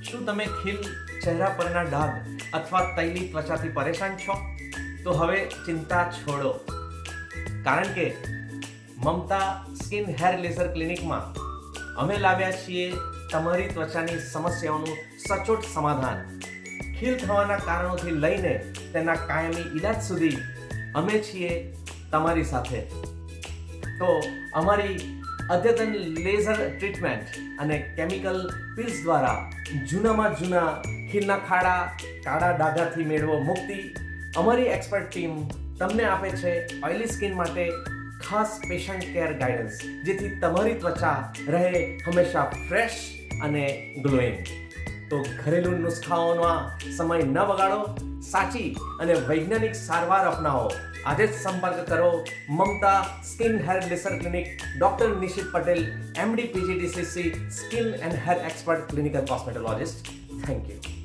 શું તમે ખીલ, ચહેરા પરના ડાઘ અથવા તૈલી ત્વચાથી પરેશાન છો? તો હવે ચિંતા છોડો, કારણ કે મમતા સ્કિન હેર લેઝર ક્લિનિકમાં અમે લાવ્યા છીએ તમારી ત્વચાની સમસ્યાઓનું સચોટ સમાધાન. ખીલ થવાના કારણોથી લઈને તેના કાયમી ઈલાજ સુધી અમે છીએ તમારી સાથે. તો અમારી અદ્યતન લેઝર ટ્રીટમેન્ટ અને કેમિકલ પીલ્સ દ્વારા જૂનામાં જૂના ખીલના ખાડા, કાળા ડાઘાથી મેળવો મુક્તિ. અમારી એક્સપર્ટ ટીમ તમને આપે છે ઓઇલી સ્કિન માટે ખાસ પેશન્ટ કેર ગાઈડન્સ, જેથી તમારી ત્વચા રહે હંમેશા ફ્રેશ અને ગ્લોઈંગ. તો ઘરેલું નુસ્ખાઓનો સમય ન બગાડો, સાચી અને વૈજ્ઞાનિક સારવાર અપનાવો. આજે જ સંપર્ક કરો Mamta skin hair laser clinic, doctor Nishit Patel, MD PGDCC, skin and hair expert, clinical cosmetologist. Thank you.